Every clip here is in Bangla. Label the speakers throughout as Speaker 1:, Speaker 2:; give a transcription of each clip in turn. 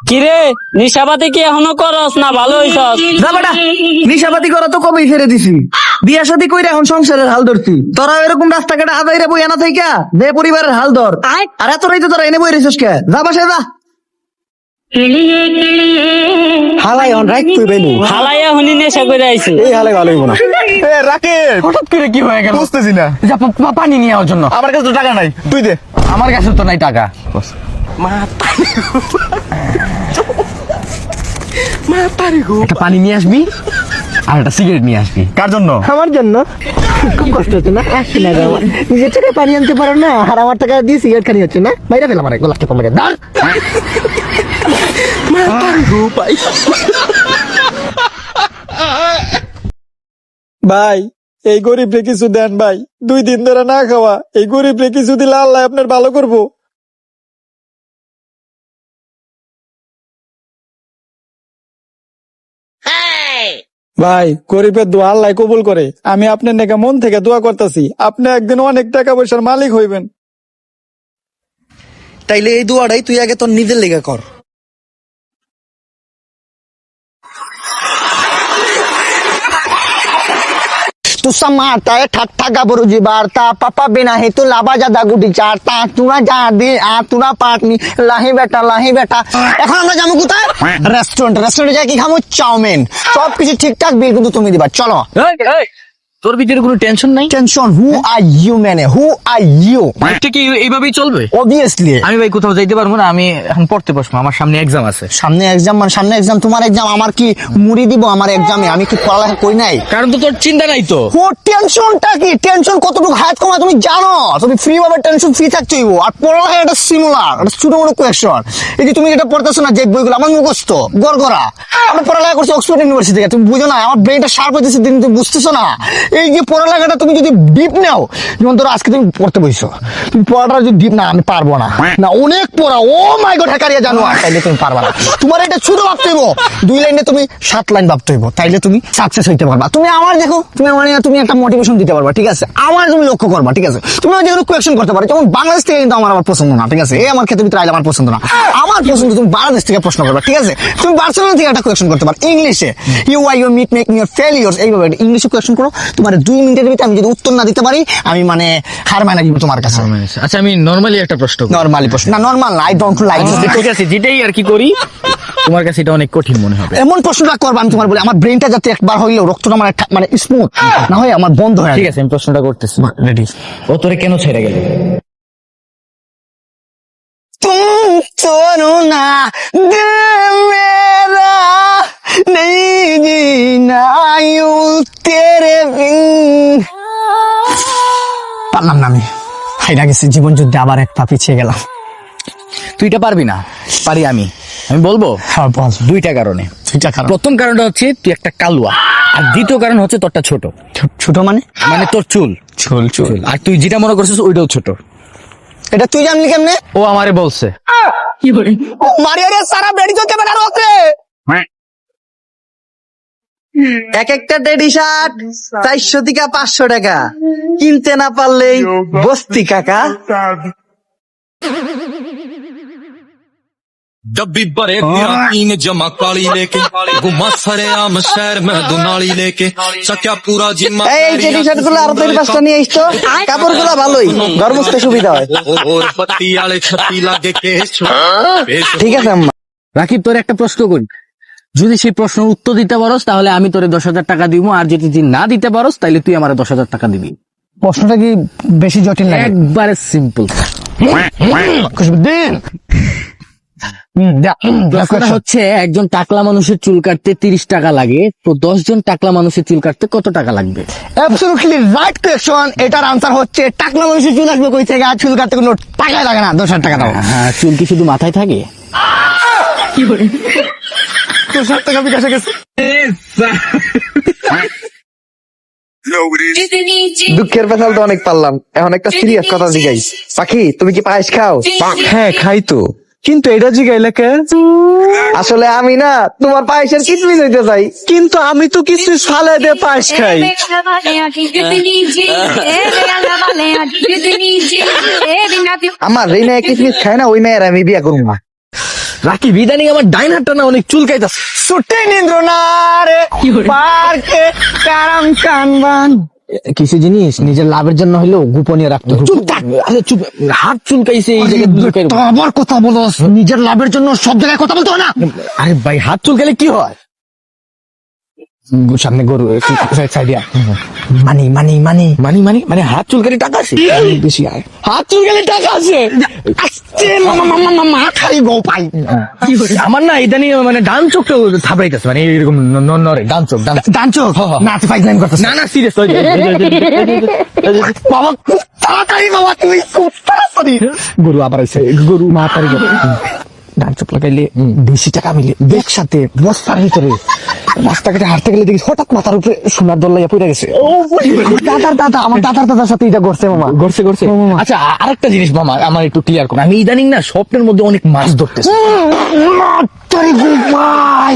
Speaker 1: কিরে নিশাবাতি কি এখনো করস না ভালো হইছস?
Speaker 2: যা বেটা, নিশাপাতি করা তো কবেই ছেড়ে দিছি। বিয়া শাদী কইরা এখন সংসারের হাল ধরছি। তোরা এরকম রাস্তাঘাটে আদাইরা বই আনা থাইকা দে পরিবারের হাল ধর। আর এত রাইতে তোরা এনে বই রেছিস কে? যা বাসায় যা। হালাই অন রাইট তুই বেনু।
Speaker 1: হালাইয়া হুনি নেশা করে আইছে।
Speaker 2: এই হালাই ভালো হইব না।
Speaker 3: এ রাকিব,
Speaker 4: হঠাৎ করে কি হয়ে গেল?
Speaker 3: বুঝতেছি না।
Speaker 4: যা পানি নিয়ে আসার জন্য।
Speaker 3: আমার কাছে তো টাকা নাই, তুই দে।
Speaker 4: আমার কাছে তো নাই টাকা। একটা পানি নিয়ে আসবি আর একটা সিগারেট নিয়ে আসবি।
Speaker 3: কার জন্য?
Speaker 2: আমার জন্য খুব কষ্ট হচ্ছে না? একটু না দাও, নিজের টাকায় পানি আনতে পারো না, আর আমার টাকা দিয়ে সিগারেট খানি হচ্ছে না। বাইরে ফেলাম আর গোলাপটা কমে গেছে।
Speaker 5: ভাই এই গরিব রে কিছু দেন ভাই, 2 দিন ধরে না খাওয়া। এই গরিব রে কিছু দিলে আল্লাহ আপনার ভালো করবো। ভাই গরিবের দোয়া আল্লাহ কবুল করে। আমি আপনার নেকে মন থেকে দোয়া করতেছি, আপনি একদিন অনেক টাকা পয়সার মালিক হইবেন।
Speaker 2: তাইলে এই দোয়াটাই তুই আগে তোর নিজের লেগে কর।
Speaker 6: तू समाता है ठट्ठा गबरू जी बारता पापा बिना ही तू लाबा ज्यादा गुडी चारता तुना जा दे आ तुना पाटनी लाही बेटा এখন আমরা যাবো কোথায়? রেস্টুরেন্টে যাই কি খাবো? চাউমিন। সবকিছু ঠিকঠাক বিল কিন্তু তুমি দিবা। চলো।
Speaker 4: তোর ভিতরে কোনো টেনশন নাই?
Speaker 6: টেনশন? হু আর ইউ মানে হু আর ইউ?
Speaker 4: এটা কি এইভাবেই চলবে?
Speaker 6: অবভিয়াসলি।
Speaker 4: আমি ভাই কোথাও যাইতে পারবো না, আমি এখন পড়তে বসবো, আমার সামনে এক্সাম আছে।
Speaker 6: সামনে এক্সাম মানে সামনে এক্সাম? তোমার এক্সাম, আমার কি মুড়ি দিব আমার এক্সামে? আমি কি পড়ালেখা করি নাই?
Speaker 4: কারণ তো তোর চিন্তা নাই তো।
Speaker 6: ও টেনশনটা কি? টেনশন কতটুকু হায়াত কমায় তুমি জানো? তুমি ফ্রি ভাবে টেনশন ফ্রি থাকতে হইব। আর পড়ালেখা একটা সিমুলার, একটা ছোট বড় কোয়েশ্চন। এই যে তুমি যেটা পড়তেছো না, যে বইগুলো আমার মুখস্থ গড়গড়া, আমরা পড়ালেখা করছি অক্সফোর্ড ইউনিভার্সিটি থেকে। তুমি বুঝো না আমার ব্রেনটা শার্প হইতেছে দিন, তুমি বুঝতেছো না? এই যে পড়ালেখাটা তুমি যদি ডিপ নাও, যেমন ধরো আজকে তুমি পড়তে বসছো, তুমি পড়াটা যদি ডিপ না, আমি পারবো না, না অনেক পড়া, ও মাই গড হ্যাকারিয়া জানো, তাইলে তুমি পারবা না। তোমার এটা ছোট ভাবতে হইব, 2 লাইনে তুমি 7 লাইন ভাবতে হইব, তাইলে তুমি সাকসেস হইতে পারবা। তুমি আমার দেখো, তুমি আমার তুমি একটা মোটিভেশন দিতে পারবা, ঠিক আছে? আমার তুমি লক্ষ্য করবা, ঠিক আছে? তুমি যে কোনো কোয়েশ্চেন করতে পারো, যেমন বাংলাদেশ থেকে কিন্তু আমার পছন্দ না, ঠিক আছে? এই আমার ক্ষেত্রে ভিতরে আইলে আমার পছন্দ না। আমার পছন্দ তুমি বাংলাদেশ থেকে প্রশ্ন করবা, ঠিক আছে? তুমি বার্সেলোনা থেকে একটা কোয়েশ্চেন করতে পারো ইংলিশে, you are you meet make your failures, এইভাবে ইংলিশে কোয়েশ্চেন করো। তোমার 2 মিনিটের ভিতরে আমি যদি উত্তর না দিতে পারি, আমি মানে হার মানা দিব তোমার কাছে।
Speaker 4: আচ্ছা আমি নরমালি একটা প্রশ্ন করি।
Speaker 6: নরমালি প্রশ্ন না, নরমাল না, আই ডোন্ট লাইক।
Speaker 4: ঠিক আছে, যেটাই আর কি করি, তোমার কাছে এটা অনেক কঠিন মনে হবে।
Speaker 6: এমন প্রশ্নটা করবা আমি তোমার বলি, আমার ব্রেনটা যাতে একবার হইলেও রক্তটা মানে স্মুথ না হয় আমার বন্ধ হয়।
Speaker 4: ঠিক আছে, আমি প্রশ্নটা করতেছি।
Speaker 6: রেডি?
Speaker 4: ও তোরে কেন ছেড়ে গেল?
Speaker 6: तुम छोड़ो ना दिल मेरा नहीं जीना यूं तेरे बिन। পারলাম না, আমি হাইরা গেছি জীবন যুদ্ধে, আবার এক পা পিছিয়ে গেলাম।
Speaker 4: তুই এটা পারবি না, পারি আমি। আমি বলবো?
Speaker 6: হ্যাঁ বল।
Speaker 4: 2টা কারণে।
Speaker 6: 2টা কারণ?
Speaker 4: প্রথম কারণটা হচ্ছে তুই একটা কালুয়া, আর দ্বিতীয় কারণ হচ্ছে তোরটা ছোট।
Speaker 6: ছোট মানে?
Speaker 4: মানে তোর চুল।
Speaker 6: চুল।
Speaker 4: আর তুই যেটা মনে করছিস ওইটাও ছোট।
Speaker 6: এটা তুই জানলি কেমনে?
Speaker 4: ও আমারে বলছে।
Speaker 6: মারিয়া রে সারা বেড়ি চলতে পারে রোদ রে।
Speaker 2: এক একটা টেডি শার্ট 400 থেকে 500 টাকা, কিনতে না পারলেই বস্তি কাকা।
Speaker 7: डब्बी भरे तीन जमा काली लेके घुमा सरे आम शहर में दुनाली लेके सक्या पूरा जिम्मा
Speaker 2: এই টেডি শার্ট গুলো আরো 4-5টা নিয়ে আসতো, কাপড় গুলো ভালোই, ঘর মুছতে সুবিধা হয়।
Speaker 7: और पत्ती आले छत्ती लागे के
Speaker 2: ঠিক আছে আম্মা।
Speaker 4: রাকিব, তোর একটা প্রশ্ন করি, যদি সেই প্রশ্নের উত্তর দিতে পারোস তাহলে আমি তোরে 10,000 টাকা দিব, আর যদি তুই না দিতে পারোস তাহলে তুই আমার 10,000 টাকা দিবি।
Speaker 6: প্রশ্নটা কি বেশি জটিল লাগে?
Speaker 4: একবারে সিম্পল।
Speaker 6: খুশবুদ্দিন,
Speaker 4: প্রশ্নটা হচ্ছে একজন টাকলা মানুষের চুল কাটতে 30 টাকা লাগে, তো 10 জন টাকলা মানুষের চুল কাটতে কত টাকা লাগবে?
Speaker 6: Absolutely right question. এটার আনসার হচ্ছে টাকলা মানুষের চুল আসবে কই থেকে? আর চুল কাটতে কোনো টাকাই লাগে না, 10,000 টাকা দাও।
Speaker 4: হ্যাঁ, চুল কি শুধু মাথায় থাকে?
Speaker 6: 10,000 টাকা বিকাশে গেছে।
Speaker 2: দুঃখের পেছাল তো অনেক পারলাম, এখন একটা সিরিয়াস কথা জিগাইস। পাখি, তুমি কি পায়েস খাও?
Speaker 5: হ্যাঁ খাই তো, কিন্তু এটা জিগাইলে কে?
Speaker 2: আসলে আমি না তোমার পায়েসের কিসমিস হইতে চাই।
Speaker 5: কিন্তু আমি তো কিছু ফালে দিয়ে পায়েস খাই।
Speaker 2: আমার যেই মেয়ে কিসমিস খায় না, ওই মেয়ের আমি বিয়ে করবো না।
Speaker 4: রাকিব ইদানিং আমার ডাইন হাতটা না অনেক চুলকাইতাছে।
Speaker 6: ছুটে নিন্দ্র না রে পার্কে কারাম কানবান। কিছু জিনিস নিজের লাভের জন্য হলেও গোপনীয় রাখতে হবে।
Speaker 4: চুপ থাক, আচ্ছা চুপ, হাত চুলকাইছে এই জায়গায় চুলকাইবো।
Speaker 6: তো আবার কথা বলো, নিজের লাভের জন্য সব জায়গায় কথা বলতে হয় না।
Speaker 4: আরে ভাই হাত চুলকাইলে কি হয়?
Speaker 6: সামনে গরু সাইডিয়া মানি মানি মানি
Speaker 4: মানি মানি মানে হাত চুলকালে টাকা আছে?
Speaker 6: বেশি আয়
Speaker 4: হাত চুলকালে টাকা আছে?
Speaker 6: আসছে মামা মামা মামা খাই গো পাই।
Speaker 4: আমার না ইদানিং মানে ডান চোখটা থাবড়াইতেছে, মানে এরকম নরে ডান চোখ
Speaker 6: দাঁচো না তুই ফাইজ লাইন করতেছ
Speaker 4: না না সিরিয়াস
Speaker 6: বাবা খুব তাড়াতাড়ি বাবা, তুই খুব তাড়াতাড়ি। গরু আবার আছে, গরু মা তারি ডান চোখ লাগাইলে বেশি টাকা মিলে। একসাথে বস্তার ভিতরে রাস্তাঘাটে হাঁটতে গেলে দেখি হঠাৎ মাথার উপরে সোনার দল্লাইয়া পড়ে গেছে। দাদার দাদা, আমার দাদার দাদার সাথে এটা করছে মামা।
Speaker 4: ঘরছে ঘরছে। আচ্ছা আরেকটা জিনিস মামা আমার একটু ক্লিয়ার করুন, আমি ইদানিং না স্বপ্নের মধ্যে অনেক মাছ ধরতেছি।
Speaker 6: তারি গো ভাই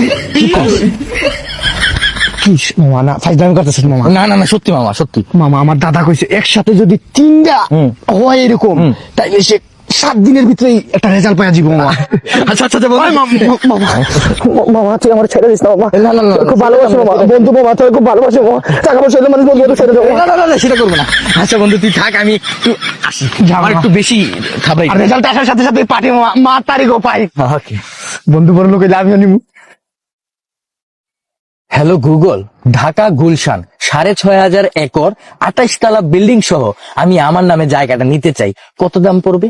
Speaker 6: কি মামা না ফাইজ লাইন করতেছ মামা?
Speaker 4: না না না সত্যি মামা সত্যি।
Speaker 6: মামা আমার দাদা কইছে একসাথে যদি 3টা হয় এরকম তাইলে সে 7 দিনের ভিতরেই একটা রেজাল্ট পাওয়া যাবে মামা।
Speaker 4: আচ্ছা আচ্ছা
Speaker 6: মামা তুই আমার ছেড়ে দিস না মামা। না না না খুব ভালোবাসি মামা, বন্ধু মামা তুই খুব ভালোবাসি মামা। টাকা পয়সা হলে মানুষ বন্ধু ছেড়ে দেবো।
Speaker 4: না না না সেটা করবো না। আচ্ছা বন্ধু তুই থাক, আমি একটু আসি, আমার একটু বেশি খাবাই।
Speaker 6: আর রেজাল্ট আসার সাথে সাথে পার্টি মামা, মা তারিখও পাই।
Speaker 4: ওকে।
Speaker 6: বন্ধু বড় লোক হইলে আমিও নিবো।
Speaker 4: Hello Google, Dhaka Gulshan 6,500 acre 28 তলা বিল্ডিং সহ আমি আমার নামে জায়গাটা নিতে চাই, কত দাম পড়বে?